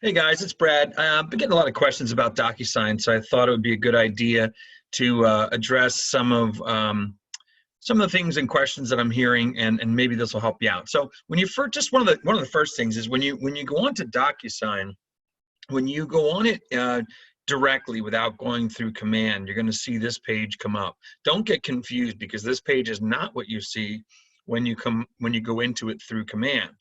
Hey guys, it's Brad. I've been getting a lot of questions about Docusign, so I thought it would be a good idea to address some of the things and questions that I'm hearing, and maybe this will help you out. So when you first, just one of the first things is when you go on to Docusign, when you go on it directly without going through command, you're going to see this page come up. Don't get confused because this page is not what you see when you go into it through command.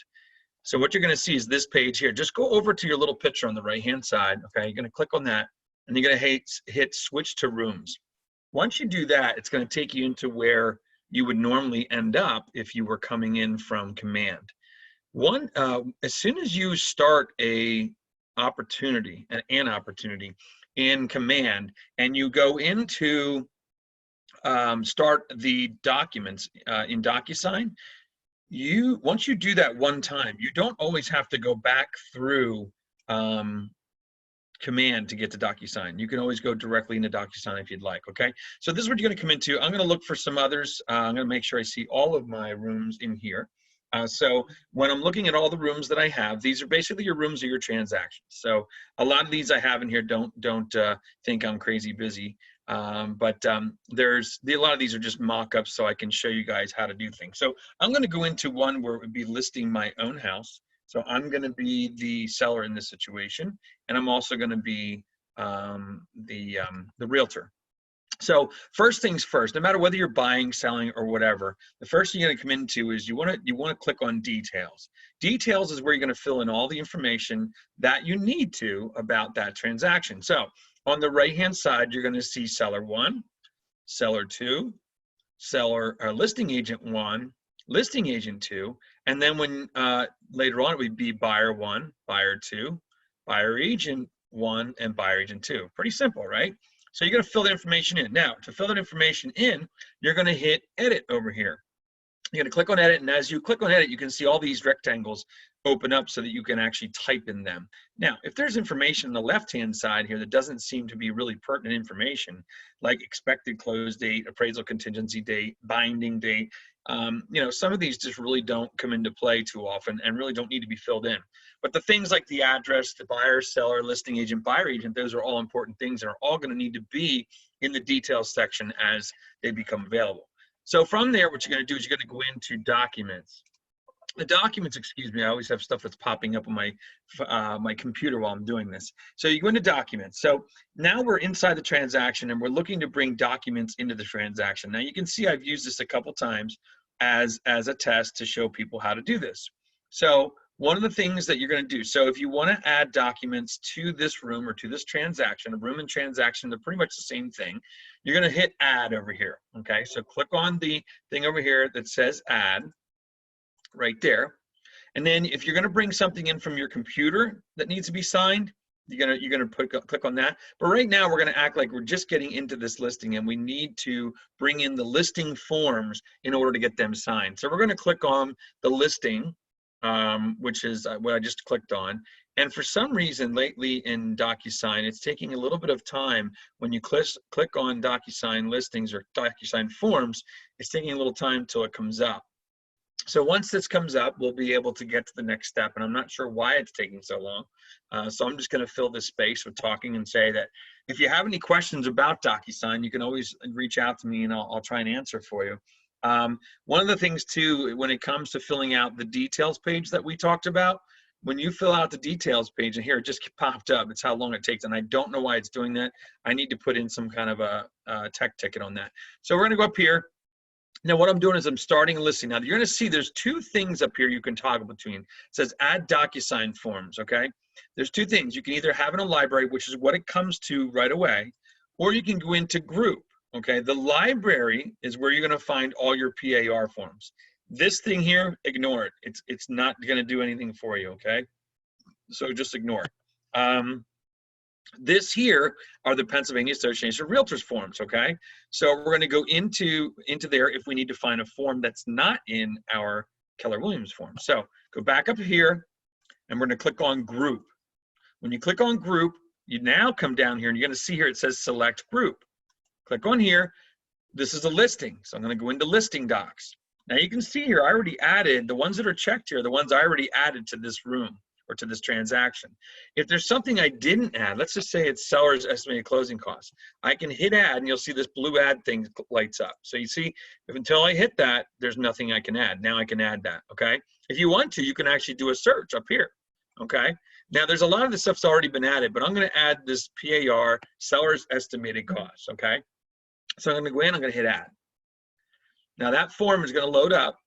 So what you're going to see is this page here. Just go over to your little picture on the right-hand side. Okay, you're going to click on that, and you're going to hit switch to rooms. Once you do that, it's going to take you into where you would normally end up if you were coming in from command. As soon as you start an opportunity in command, and you go into start the documents in Docusign, once you do that one time, you don't always have to go back through command to get to Docusign. You can always go directly into Docusign if you'd like, okay? So this is what you're gonna come into. I'm gonna look for some others. I'm gonna make sure I see all of my rooms in here. So when I'm looking at all the rooms that I have, these are basically your rooms of your transactions. So a lot of these I have in here, don't think I'm crazy busy. But there's a lot of these are just mock-ups, so I can show you guys how to do things. So I'm going to go into one where it would be listing my own house. So I'm going to be the seller in this situation, and I'm also going to be the realtor. So first things first, no matter whether you're buying, selling, or whatever, the first thing you're going to come into is you want to click on details. Details is where you're going to fill in all the information that you need to about that transaction. So on the right-hand side, you're going to see seller 1, seller 2, listing agent 1, listing agent 2, and then when later on it would be buyer 1, buyer 2, buyer agent 1, and buyer agent 2. Pretty simple, right? So you're going to fill the information in. Now, to fill that information in, you're going to hit edit over here. You're going to click on edit, and as you click on edit, you can see all these rectangles open up so that you can actually type in them. Now, if there's information on the left-hand side here that doesn't seem to be really pertinent information, like expected close date, appraisal contingency date, binding date, some of these just really don't come into play too often and really don't need to be filled in. But the things like the address, the buyer, seller, listing agent, buyer agent, those are all important things and are all going to need to be in the details section as they become available. So from there, what you're going to do is you're going to go into documents. The documents, excuse me, I always have stuff that's popping up on my computer while I'm doing this. So you go into documents. So now we're inside the transaction and we're looking to bring documents into the transaction. Now you can see I've used this a couple times as a test to show people how to do this. So one of the things that you're going to do, so if you want to add documents to this room or to this transaction, a room and transaction, they're pretty much the same thing. You're going to hit add over here, okay? So click on the thing over here that says add, right there. And then if you're going to bring something in from your computer that needs to be signed, you're going to click on that. But right now we're going to act like we're just getting into this listing and we need to bring in the listing forms in order to get them signed. So we're going to click on the listing, which is what I just clicked on. And for some reason lately in Docusign, it's taking a little bit of time when you click on Docusign listings or Docusign forms, it's taking a little time till it comes up. So once this comes up, we'll be able to get to the next step, and I'm not sure why it's taking so long. So I'm just going to fill this space with talking and say that if you have any questions about Docusign, you can always reach out to me and I'll try and answer for you. One of the things too, when it comes to filling out the details page that we talked about, when you fill out the details page, and here it just popped up, it's how long it takes, and I don't know why it's doing that. I need to put in some kind of a tech ticket on that. So we're going to go up here. Now what I'm doing is I'm starting a listing. Now you're going to see there's two things up here you can toggle between. It says add Docusign forms, okay? There's two things. You can either have in a library, which is what it comes to right away, or you can go into group, okay? The library is where you're going to find all your PAR forms. This thing here, ignore it. It's not going to do anything for you, okay? So just ignore it. This here are the Pennsylvania Association of Realtors forms, okay? So we're going to go into there if we need to find a form that's not in our Keller Williams form. So go back up here, and we're going to click on Group. When you click on Group, you now come down here, and you're going to see here it says Select Group. Click on here. This is a listing, so I'm going to go into Listing Docs. Now you can see here I already added, the ones that are checked here, the ones I already added to this room or to this transaction. If there's something I didn't add, let's just say it's seller's estimated closing costs, I can hit add and you'll see this blue add thing lights up. So you see, if until I hit that, there's nothing I can add. Now I can add that, okay? If you want to, you can actually do a search up here, okay? Now there's a lot of the stuff's already been added, but I'm gonna add this PAR, seller's estimated costs, okay? So I'm gonna go in, I'm gonna hit add. Now that form is gonna load up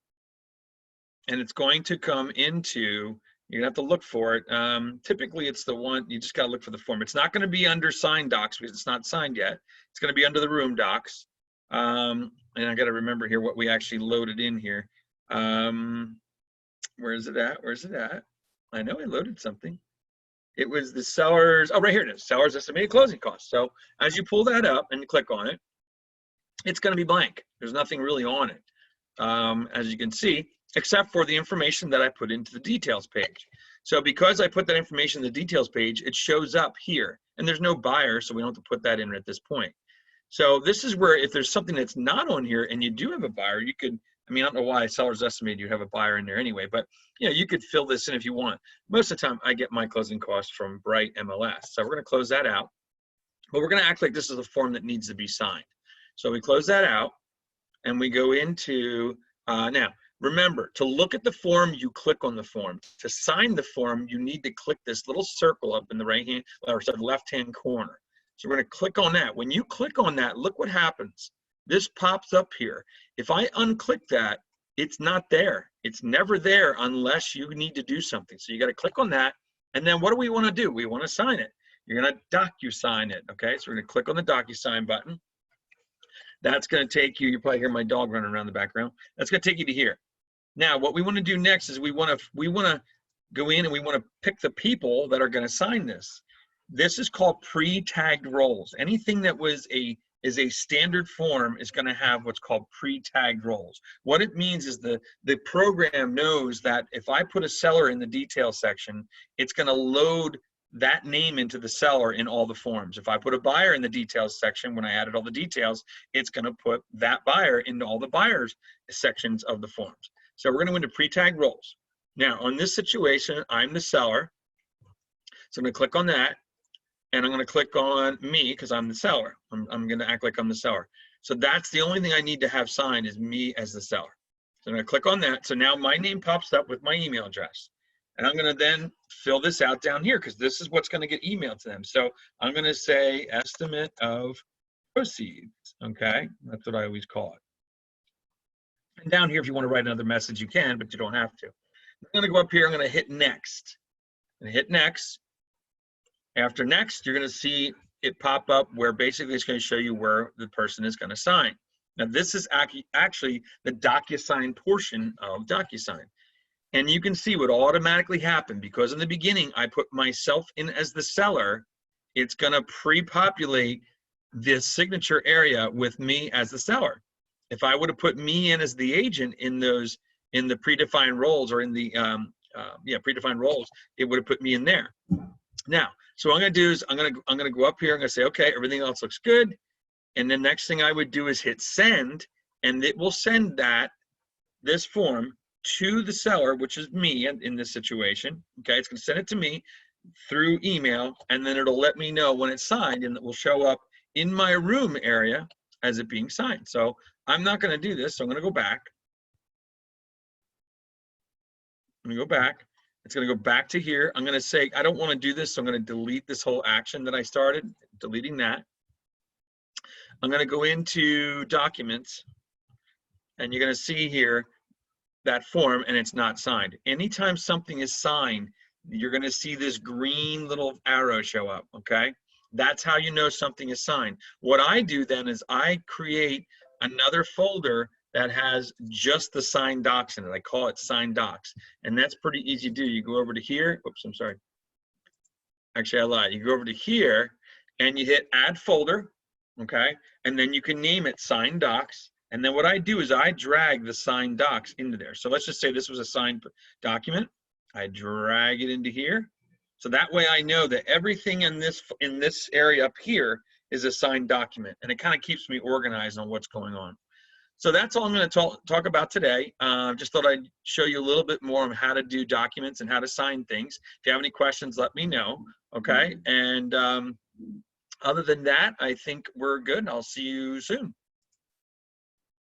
and it's going to come into, you're gonna have to look for it. Typically it's the one, you just gotta look for the form. It's not gonna be under signed docs because it's not signed yet. It's gonna be under the room docs. And I gotta remember here what we actually loaded in here. Where is it at? Where's it at? I know I loaded something. It was the seller's, oh, right here it is, seller's estimated closing costs. So as you pull that up and you click on it, it's gonna be blank. There's nothing really on it, as you can see, except for the information that I put into the details page. So because I put that information in the details page, it shows up here. And there's no buyer, so we don't have to put that in at this point. So this is where if there's something that's not on here and you do have a buyer, you could, I mean, I don't know why seller's estimated you have a buyer in there anyway, but you know, you could fill this in if you want. Most of the time I get my closing costs from Bright MLS. So we're gonna close that out, but we're gonna act like this is a form that needs to be signed. So we close that out and we go into, now, remember, to look at the form, you click on the form. To sign the form, you need to click this little circle up in the right hand, or sorry, left-hand corner. So we're gonna click on that. When you click on that, look what happens. This pops up here. If I unclick that, it's not there. It's never there unless you need to do something. So you gotta click on that, and then what do we wanna do? We wanna sign it. You're gonna Docusign it, okay? So we're gonna click on the Docusign button. That's gonna take you, probably hear my dog running around the background. That's gonna take you to here. Now, what we want to do next is we want to go in and we want to pick the people that are going to sign this. This is called pre-tagged roles. Anything that is a standard form is going to have what's called pre-tagged roles. What it means is the program knows that if I put a seller in the details section, it's going to load that name into the seller in all the forms. If I put a buyer in the details section, when I added all the details, it's going to put that buyer into all the buyers sections of the forms. So we're going to go into pre-tagged roles. Now, on this situation, I'm the seller. So I'm going to click on that, and I'm going to click on me because I'm the seller. I'm going to act like I'm the seller. So that's the only thing I need to have signed is me as the seller. So I'm going to click on that. So now my name pops up with my email address. And I'm going to then fill this out down here because this is what's going to get emailed to them. So I'm going to say estimate of proceeds. Okay, that's what I always call it. And down here, if you want to write another message, you can, but you don't have to. I'm going to go up here. I'm going to hit next. And hit next. After next, you're going to see it pop up where basically it's going to show you where the person is going to sign. Now, this is actually the Docusign portion of Docusign. And you can see what automatically happened because in the beginning, I put myself in as the seller. It's going to pre-populate this signature area with me as the seller. If I would have put me in as the agent in the predefined roles or in the predefined roles, it would have put me in there. Now, so what I'm going to do is I'm going to go up here. I'm going to say, okay, everything else looks good. And the next thing I would do is hit send, and it will send this form to the seller, which is me in this situation. Okay, it's going to send it to me through email, and then it'll let me know when it's signed, and it will show up in my room area as it being signed. So I'm not going to do this, so I'm going to go back. I'm going to go back. It's going to go back to here. I'm going to say, I don't want to do this, so I'm going to delete this whole action that I started, deleting that. I'm going to go into documents, and you're going to see here that form, and it's not signed. Anytime something is signed, you're going to see this green little arrow show up, okay? That's how you know something is signed. What I do then is I create another folder that has just the signed docs in it. I call it signed docs, and that's pretty easy to do. You go over to here. Oops, I'm sorry. Actually, I lied. You go over to here, and you hit add folder, okay? And then you can name it signed docs. And then what I do is I drag the signed docs into there. So let's just say this was a signed document. I drag it into here. So that way I know that everything in this area up here is a signed document, and it kind of keeps me organized on what's going on. So that's all I'm going to talk about today. Just thought I'd show you a little bit more on how to do documents and how to sign things. If you have any questions, let me know. Okay. And other than that, I think we're good. I'll see you soon.